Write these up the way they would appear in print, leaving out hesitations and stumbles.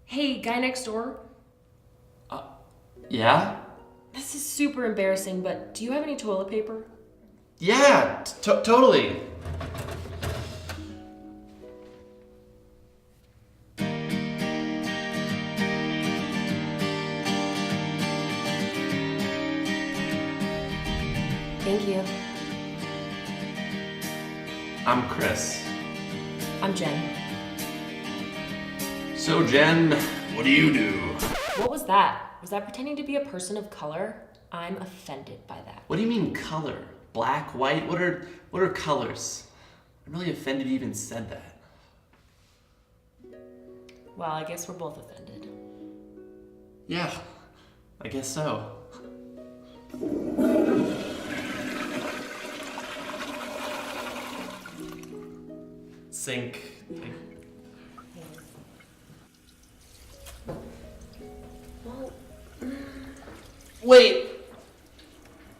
Hey, guy next door? Yeah? This is super embarrassing, but do you have any toilet paper? Yeah, totally. Thank you. I'm Chris. I'm Jen. So Jen, what do you do? What was that? Was that pretending to be a person of color? I'm offended by that. What do you mean color? Black, white? What are colors? I'm really offended you even said that. Well, I guess we're both offended. Yeah, I guess so. Sink. Well, Wait!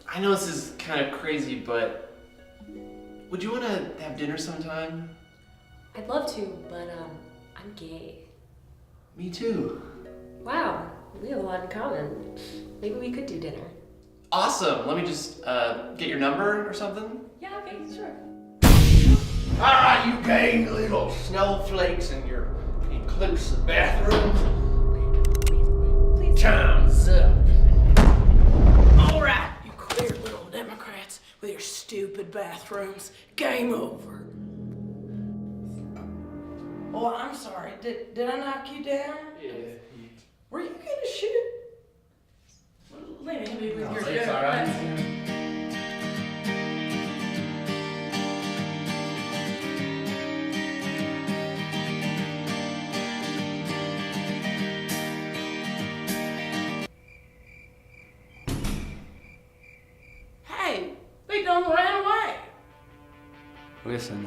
I know this is kind of crazy, but would you want to have dinner sometime? I'd love to, but I'm gay. Me too. Wow, we have a lot in common. Maybe we could do dinner. Awesome! Let me just get your number or something? Yeah, okay, sure. Alright, you gay little snowflakes in your inclusive bathrooms. Please. Time's up. Alright, you queer little Democrats with your stupid bathrooms. Game over. Oh, I'm sorry. Did I knock you down? Yeah. Were you gonna shoot? Let me hit me with your It's gun. alright. Hey, they done ran away. Listen,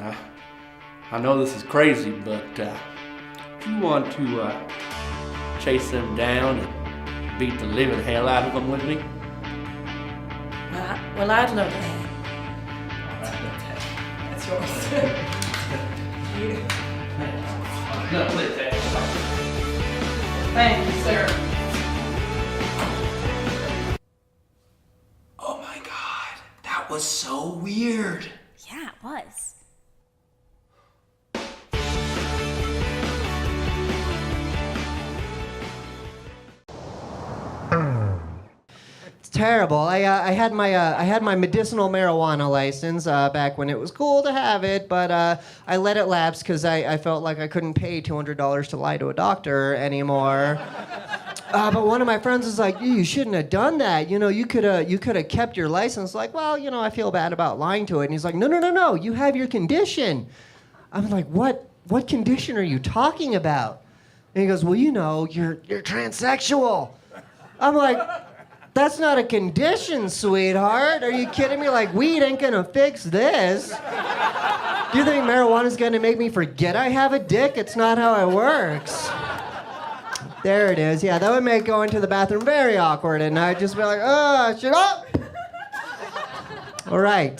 I know this is crazy, but if you want to chase them down and beat the living hell out of them with me, Well, I'd love that. That's yours. No, please, hey. Thank you, sir. Oh my God, that was so weird. Yeah, it was. It's terrible. I had my medicinal marijuana license back when it was cool to have it, but I let it lapse because I felt like I couldn't pay $200 to lie to a doctor anymore. But one of my friends was like, "You shouldn't have done that. You know, you could have kept your license." Like, well, you know, I feel bad about lying to it. And he's like, "No. You have your condition." I'm like, "What condition are you talking about?" And he goes, "Well, you know, you're transsexual." I'm like, "That's not a condition, sweetheart. Are you kidding me? Like, weed ain't gonna fix this. Do you think marijuana's gonna make me forget I have a dick? It's not how it works." There it is. Yeah, that would make going to the bathroom very awkward, and I'd just be like, "Oh, shut up." All right.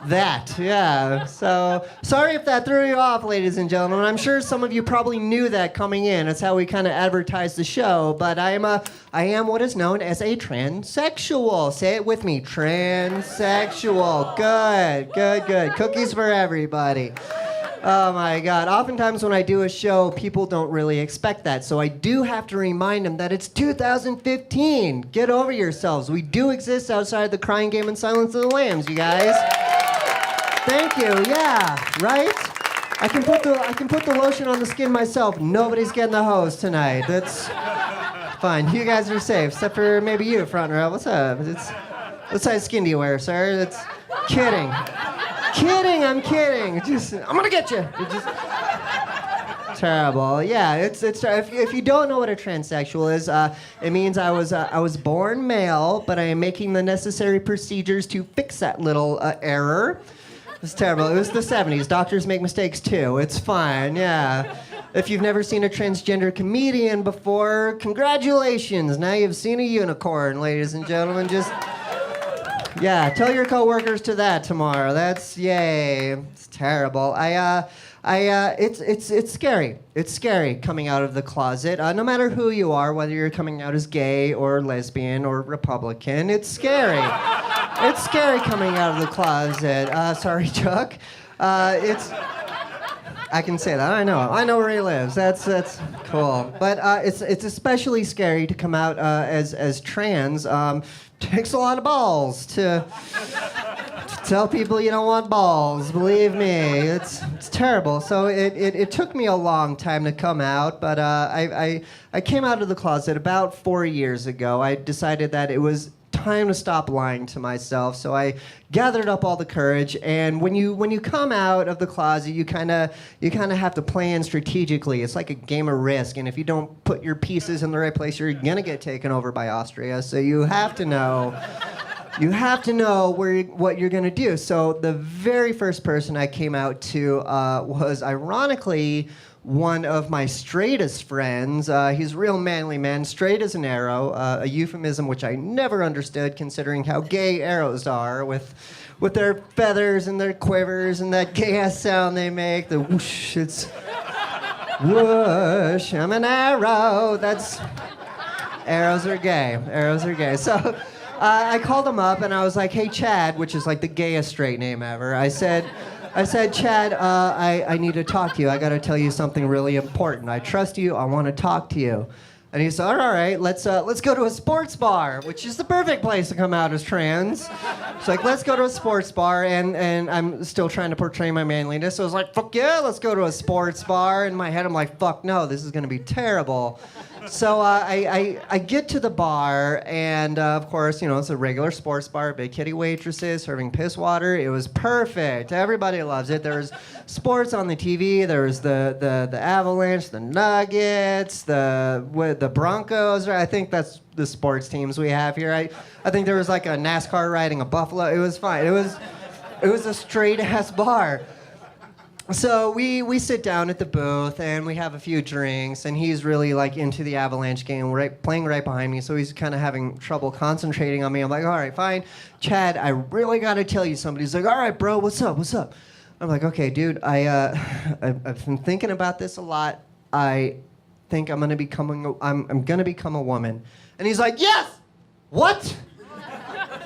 That, yeah. So, sorry if that threw you off, ladies and gentlemen. I'm sure some of you probably knew that coming in. It's how we kind of advertise the show. But I am what is known as a transsexual. Say it with me. Transsexual. Good. Cookies for everybody. Oh my God. Oftentimes when I do a show, people don't really expect that. So I do have to remind them that it's 2015. Get over yourselves. We do exist outside the crying game and Silence of the Lambs, you guys. Thank you. Yeah, right? I can put the lotion on the skin myself. Nobody's getting the hose tonight. That's fine. You guys are safe, except for maybe you, front row. What's up? What size skin do you wear, sir? That's kidding. I'm kidding. I'm gonna get you. terrible. Yeah, it's if you don't know what a transsexual is, it means I was born male, but I am making the necessary procedures to fix that little error. It's terrible. It was the 70s. Doctors make mistakes too. It's fine. Yeah. If you've never seen a transgender comedian before, congratulations. Now you've seen a unicorn, ladies and gentlemen. Just yeah, tell your coworkers to that tomorrow. That's yay. It's terrible. It's scary. It's scary coming out of the closet. No matter who you are, whether you're coming out as gay or lesbian or Republican, it's scary. It's scary coming out of the closet. Sorry, Chuck. I can say that. I know where he lives. That's cool. But it's especially scary to come out as trans. Takes a lot of balls to tell people you don't want balls. Believe me, it's terrible. So it took me a long time to come out, but I came out of the closet about 4 years ago. I decided that it was time to stop lying to myself. So I gathered up all the courage, and when you come out of the closet, you kind of have to plan strategically. It's like a game of Risk, and if you don't put your pieces in the right place, you're gonna get taken over by Austria. So you have to know. You have to know what you're gonna do. So the very first person I came out to was ironically one of my straightest friends. He's a real manly man, straight as an arrow, a euphemism which I never understood considering how gay arrows are with their feathers and their quivers and that gay-ass sound they make, the whoosh, it's whoosh, I'm an arrow. Arrows are gay. Arrows are gay. So I called him up and I was like, hey, Chad, which is like the gayest straight name ever. I said, Chad, I need to talk to you. I got to tell you something really important. I trust you. I want to talk to you. And he said, all right, let's go to a sports bar, which is the perfect place to come out as trans. It's like, let's go to a sports bar, and I'm still trying to portray my manliness. So I was like, fuck yeah, let's go to a sports bar. In my head, I'm like, fuck no, this is going to be terrible. So I get to the bar, and of course, it's a regular sports bar, big kitty waitresses serving piss water. It was perfect. Everybody loves it. There was sports on the TV. There was the Avalanche, the Nuggets, the Broncos. I think that's the sports teams we have here. I think there was like a NASCAR riding a buffalo. It was fine. It was a straight ass bar. So we sit down at the booth and we have a few drinks, and he's really like into the Avalanche game, playing right behind me, so he's kind of having trouble concentrating on me. I'm like, all right, fine. Chad, I really got to tell you something. He's like, all right, bro, what's up? I'm like, okay, dude, I've been thinking about this a lot. I think I'm gonna become a woman. And he's like, yes! What?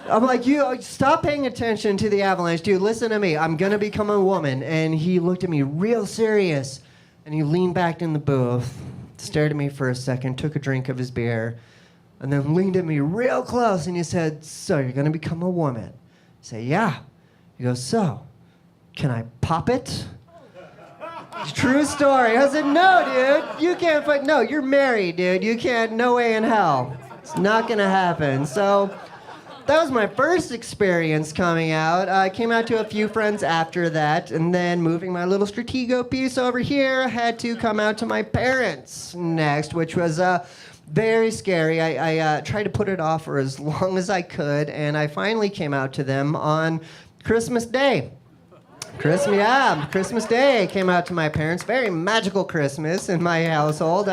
I'm like, you stop paying attention to the Avalanche, dude. Listen to me. I'm gonna become a woman. And he looked at me real serious, and he leaned back in the booth, stared at me for a second, took a drink of his beer, and then leaned at me real close, and he said, "So you're gonna become a woman?" I say, "Yeah." He goes, "So, can I pop it?" True story. I said, "No, dude. You can't. No, you're married, dude. You can't. No way in hell. It's not gonna happen." So. That was my first experience coming out. I came out to a few friends after that, and then moving my little Stratego piece over here, I had to come out to my parents next, which was very scary. I tried to put it off for as long as I could, and I finally came out to them on Christmas Day. Christmas Day came out to my parents. Very magical Christmas in my household.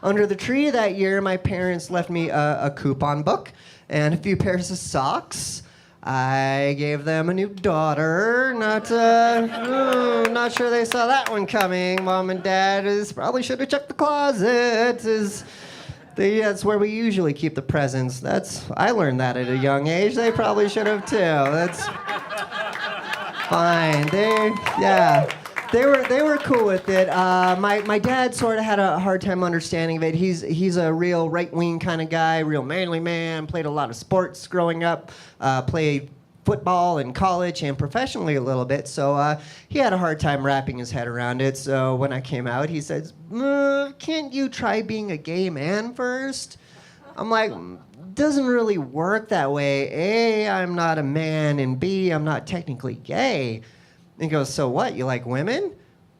Under the tree that year, my parents left me a coupon book and a few pairs of socks. I gave them a new daughter. Not sure they saw that one coming. Mom and Dad probably should have checked the closet. That's where we usually keep the presents. I learned that at a young age. They probably should have too. That's fine. They were cool with it. My dad sort of had a hard time understanding of it. He's a real right-wing kind of guy, real manly man, played a lot of sports growing up, played football in college and professionally a little bit, so he had a hard time wrapping his head around it. So when I came out, he said, can't you try being a gay man first? I'm like, doesn't really work that way. A, I'm not a man, and B, I'm not technically gay. And he goes, so what, you like women?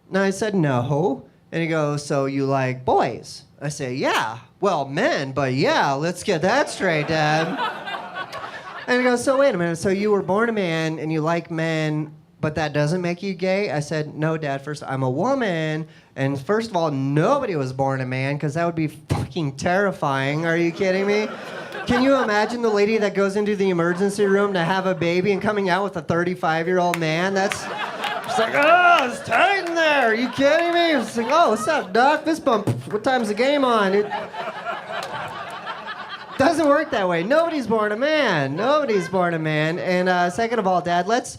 And I said, no. And he goes, so you like boys? I say, yeah. Well, men, but yeah, let's get that straight, Dad. And he goes, so wait a minute, so you were born a man and you like men, but that doesn't make you gay? I said, no, Dad, first, I'm a woman, and first of all, nobody was born a man, because that would be fucking terrifying. Are you kidding me? Can you imagine the lady that goes into the emergency room to have a baby and coming out with a 35-year-old man? That's... It's like, oh, it's tight in there. Are you kidding me? It's like, oh, what's up, Doc? Fist bump. What time's the game on? It doesn't work that way. Nobody's born a man. Nobody's born a man. And second of all, Dad, let's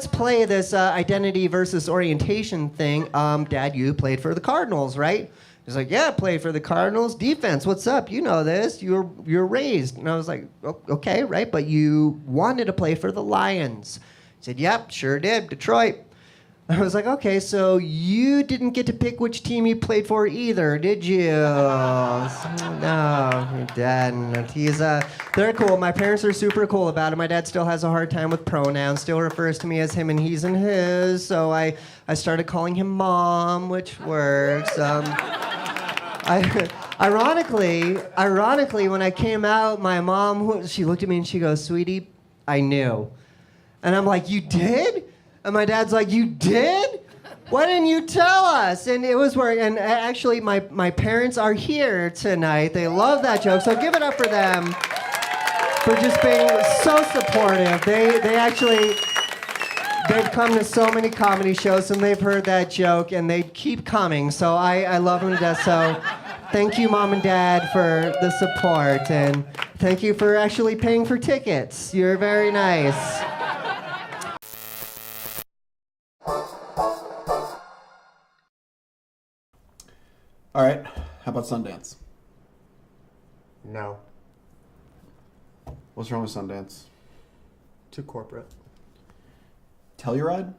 play this identity versus orientation thing. Dad, you played for the Cardinals, right? He's like, yeah, I played for the Cardinals. Defense, what's up? You know this. You're raised. And I was like, okay, right, but you wanted to play for the Lions. He said, yep, sure did. Detroit. I was like, okay, so you didn't get to pick which team you played for either, did you? No, your dad. They're cool. My parents are super cool about it. My dad still has a hard time with pronouns, still refers to me as him and he's and his, so I started calling him Mom, which works. Ironically, when I came out, my mom, she looked at me and she goes, sweetie, I knew. And I'm like, you did? And my dad's like, you did? Why didn't you tell us? And it was where, and actually my parents are here tonight. They love that joke, so give it up for them for just being so supportive. They've come to so many comedy shows and they've heard that joke and they keep coming. So I love them to death. So thank you, Mom and Dad, for the support. And thank you for actually paying for tickets. You're very nice. All right, how about Sundance? No. What's wrong with Sundance? Too corporate. Telluride?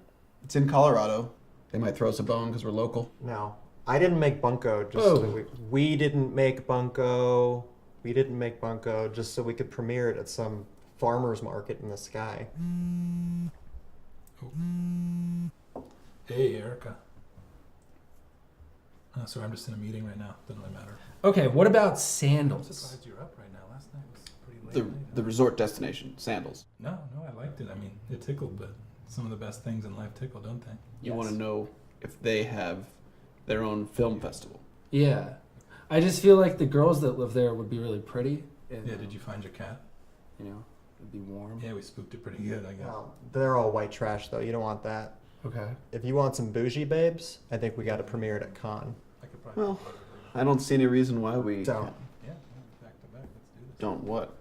It's in Colorado. They might throw us a bone because we're local. No. I didn't make Bunko just so we didn't make Bunko. We didn't make Bunko just so we could premiere it at some farmer's market in the sky. Hey, Erica. Oh, sorry, I'm just in a meeting right now. Doesn't really matter. Okay, what about I'm sandals? surprised you're up right now. Last night was pretty late. The resort destination, sandals. No, I liked it. I mean, it tickled, but some of the best things in life tickle, don't they? You want to know if they have their own film festival. Yeah. I just feel like the girls that live there would be really pretty. And, Yeah, did you find your cat? You know, it'd be warm. Yeah, we spooked it pretty good, I guess. Well, they're all white trash though. You don't want that. Okay. If you want some bougie babes, I think we got to premiere it at Con. I could probably Well, I don't see any reason why we Don't. Yeah, back to back. Let's do this. don't what?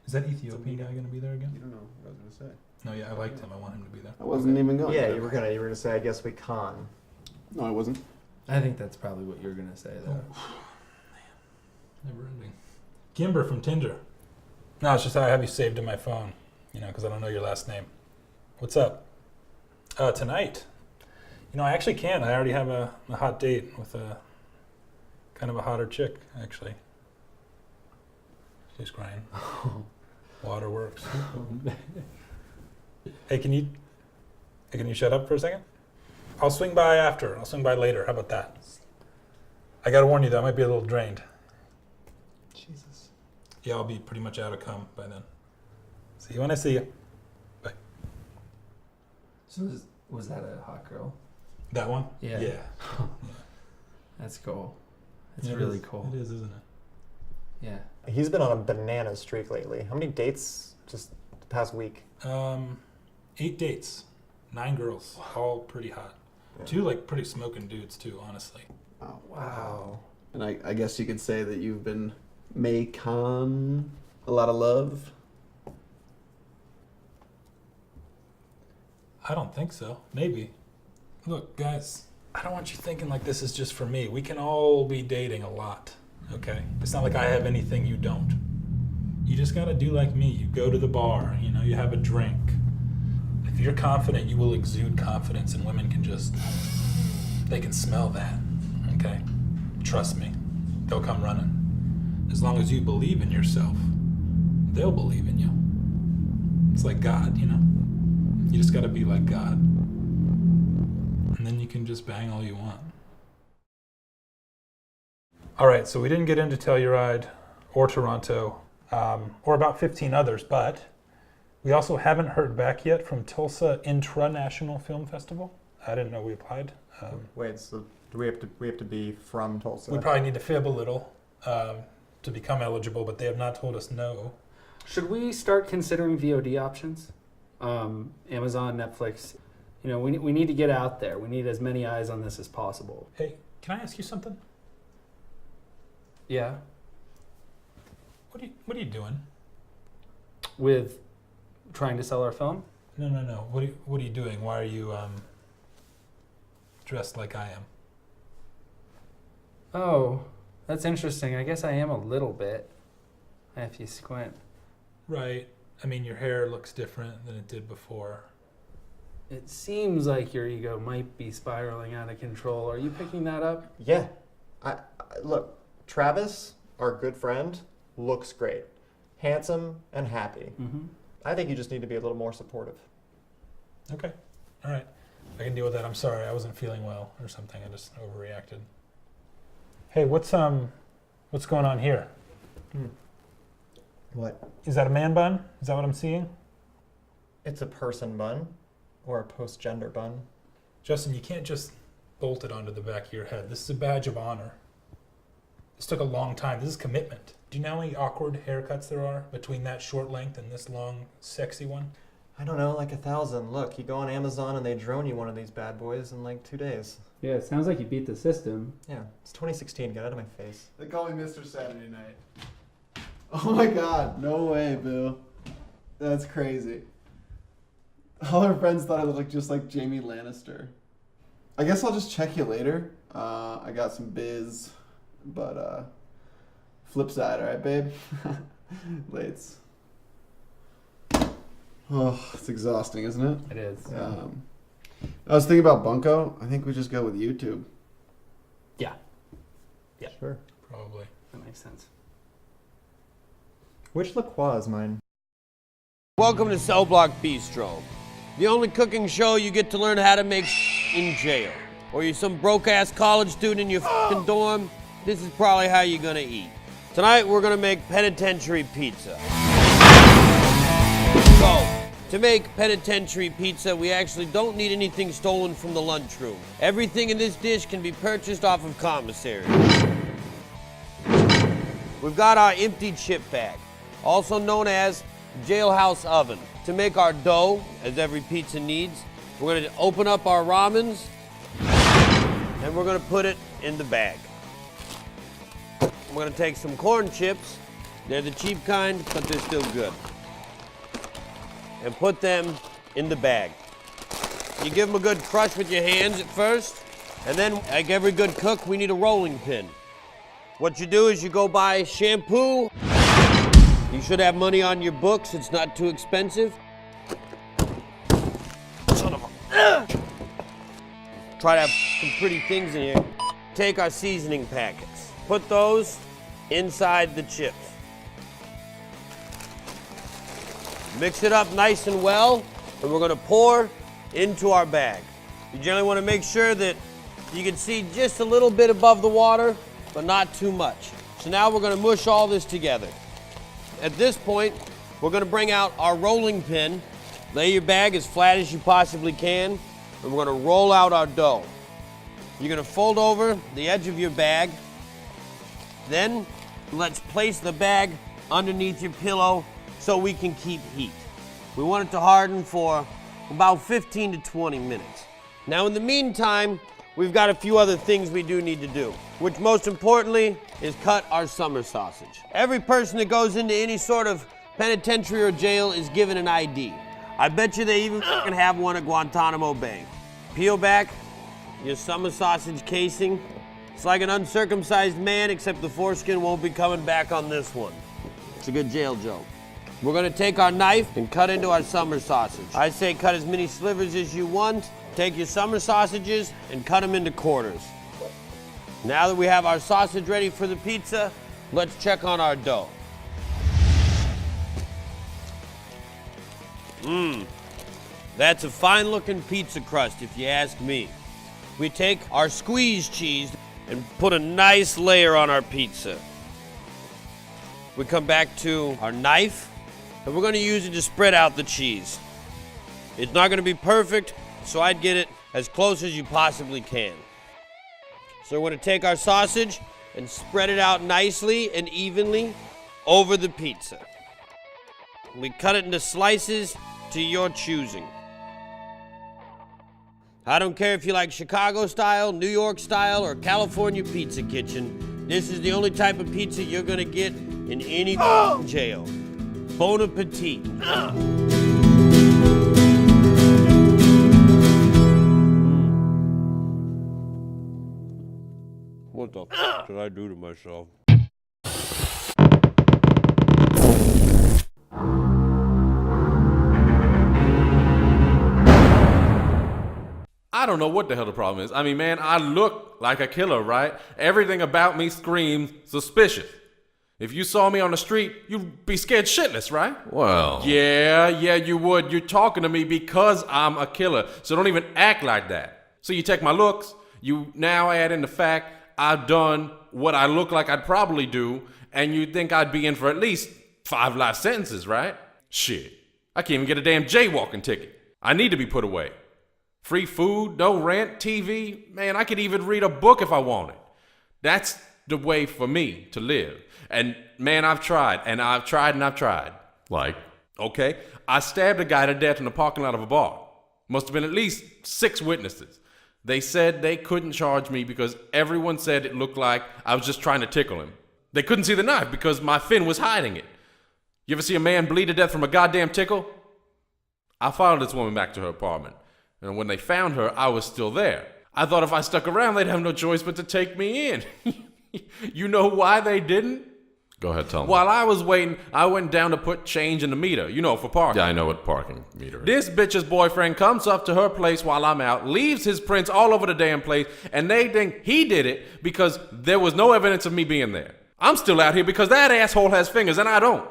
Is that Ethiopian guy going to be there again? You don't know what I was going to say. No, yeah, I liked him. I want him to be there. I wasn't even going Yeah, to. you were gonna say I guess we Con. No, I wasn't. I think that's probably what you're going to say, though. Never ending. Kimber from Tinder. No, it's just I have you saved in my phone, you know, because I don't know your last name. What's up? Tonight. You know, I actually can. I already have a hot date with a kind of a hotter chick, actually. She's crying. Waterworks. Hey, can you shut up for a second? I'll swing by after. I'll swing by later. How about that? I gotta warn you though, I might be a little drained. Jesus. Yeah, I'll be pretty much out of cum by then. See you when I see you. Bye. So was that a hot girl? That one? Yeah. Yeah. That's cool. That's Yeah, it really is. cool. It is, isn't it? Yeah. He's been on a banana streak lately. How many dates just the past week? 8 dates, 9 girls, all pretty hot. Yeah. 2 like pretty smoking dudes too, honestly. Oh, Wow. And I guess you could say that you've been making a lot of love. I don't think so. Maybe. Look, guys, I don't want you thinking like this is just for me. We can all be dating a lot, okay? It's not like I have anything you don't. You just gotta do like me. You go to the bar, you know, you have a drink. If you're confident, you will exude confidence, and women can just, they can smell that, okay? Trust me, they'll come running. As long as you believe in yourself, they'll believe in you. It's like God, you know? You just gotta be like God. And then you can just bang all you want. All right, so we didn't get into Telluride or Toronto or about 15 others, but we also haven't heard back yet from Tulsa Intra-National Film Festival. I didn't know we applied. Wait, so do we have to be from Tulsa? We probably need to fib a little to become eligible, but they have not told us no. Should we start considering VOD options? Amazon, Netflix. You know, we need to get out there. We need as many eyes on this as possible. Hey, can I ask you something? Yeah. What are you doing? With trying to sell our film? No. What are you doing? Why are you dressed like I am? Oh, that's interesting. I guess I am a little bit. If you squint. Right. I mean, your hair looks different than it did before. It seems like your ego might be spiraling out of control. Are you picking that up? Yeah. I look, Travis, our good friend, looks great. Handsome and happy. Mm-hmm. I think you just need to be a little more supportive. Okay. All right. I can deal with that. I'm sorry. I wasn't feeling well or something. I just overreacted. Hey, what's going on here? What? Is that a man bun? Is that what I'm seeing? It's a person bun or a post-gender bun. Justin, you can't just bolt it onto the back of your head. This is a badge of honor. This took a long time. This is commitment. Do you know how many awkward haircuts there are between that short length and this long, sexy one? I don't know, like 1,000. Look, you go on Amazon and they drone you one of these bad boys in like 2 days. Yeah, it sounds like you beat the system. Yeah, it's 2016. Get out of my face. They call me Mr. Saturday Night. Oh my god, no way, Bill. That's crazy. All our friends thought I looked just like Jamie Lannister. I guess I'll just check you later. I got some biz, but flip side, alright, babe? Lates. Oh, it's exhausting, isn't it? It is. I was thinking about Bunko. I think we just go with YouTube. Yeah. Sure. Probably. That makes sense. Which La Croix is mine? Welcome to Cell Block Bistro, the only cooking show you get to learn how to make in jail. Or you're some broke-ass college student in your f***ing dorm, this is probably how you're gonna eat. Tonight we're gonna make Penitentiary pizza. So, to make Penitentiary pizza, we actually don't need anything stolen from the lunchroom. Everything in this dish can be purchased off of commissary. We've got our empty chip bag, also known as jailhouse oven. To make our dough, as every pizza needs, we're gonna open up our ramens and we're gonna put it in the bag. We're gonna take some corn chips, they're the cheap kind, but they're still good, and put them in the bag. You give them a good crush with your hands at first, and then, like every good cook, we need a rolling pin. What you do is you go buy shampoo. You should have money on your books, it's not too expensive. Son of a... Try to have some pretty things in here. Take our seasoning packets. Put those inside the chips. Mix it up nice and well, and we're gonna pour into our bag. You generally wanna make sure that you can see just a little bit above the water, but not too much. So now we're gonna mush all this together. At this point, we're gonna bring out our rolling pin, lay your bag as flat as you possibly can, and we're gonna roll out our dough. You're gonna fold over the edge of your bag, then let's place the bag underneath your pillow so we can keep heat. We want it to harden for about 15 to 20 minutes. Now in the meantime, we've got a few other things we do need to do, which most importantly is cut our summer sausage. Every person that goes into any sort of penitentiary or jail is given an ID. I bet you they even can have one at Guantanamo Bay. Peel back your summer sausage casing. It's like an uncircumcised man, except the foreskin won't be coming back on this one. It's a good jail joke. We're gonna take our knife and cut into our summer sausage. I say cut as many slivers as you want. Take your summer sausages and cut them into quarters. Now that we have our sausage ready for the pizza, let's check on our dough. That's a fine looking pizza crust if you ask me. We take our squeezed cheese and put a nice layer on our pizza. We come back to our knife, and we're going to use it to spread out the cheese. It's not going to be perfect, so I'd get it as close as you possibly can. So we're going to take our sausage and spread it out nicely and evenly over the pizza. We cut it into slices to your choosing. I don't care if you like Chicago style, New York style, or California pizza kitchen. This is the only type of pizza you're gonna get in any jail. Bon appetit. What the f did I do to myself? I don't know what the hell the problem is. I mean, man, I look like a killer, right? Everything about me screams suspicious. If you saw me on the street, you'd be scared shitless, right? Well... Yeah, you would. You're talking to me because I'm a killer, so don't even act like that. So you take my looks, you now add in the fact I've done what I look like I'd probably do, and you think I'd be in for at least 5 life sentences, right? Shit. I can't even get a damn jaywalking ticket. I need to be put away. Free food, no rent, TV. Man, I could even read a book if I wanted. That's the way for me to live. And man, I've tried, and I've tried, and I've tried. Like? Okay, I stabbed a guy to death in the parking lot of a bar. Must have been at least 6 witnesses. They said they couldn't charge me because everyone said it looked like I was just trying to tickle him. They couldn't see the knife because my fin was hiding it. You ever see a man bleed to death from a goddamn tickle? I followed this woman back to her apartment. And when they found her, I was still there. I thought if I stuck around, they'd have no choice but to take me in. You know why they didn't? Go ahead, tell me. While I was waiting, I went down to put change in the meter, for parking. Yeah, I know what parking meter is. This bitch's boyfriend comes up to her place while I'm out, leaves his prints all over the damn place, and they think he did it because there was no evidence of me being there. I'm still out here because that asshole has fingers and I don't.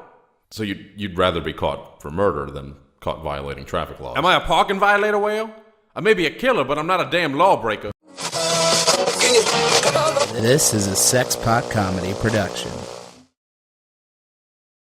So you'd rather be caught for murder than caught violating traffic laws? Am I a parking violator, Whale? I may be a killer, but I'm not a damn lawbreaker. This is a Sexpot Comedy production.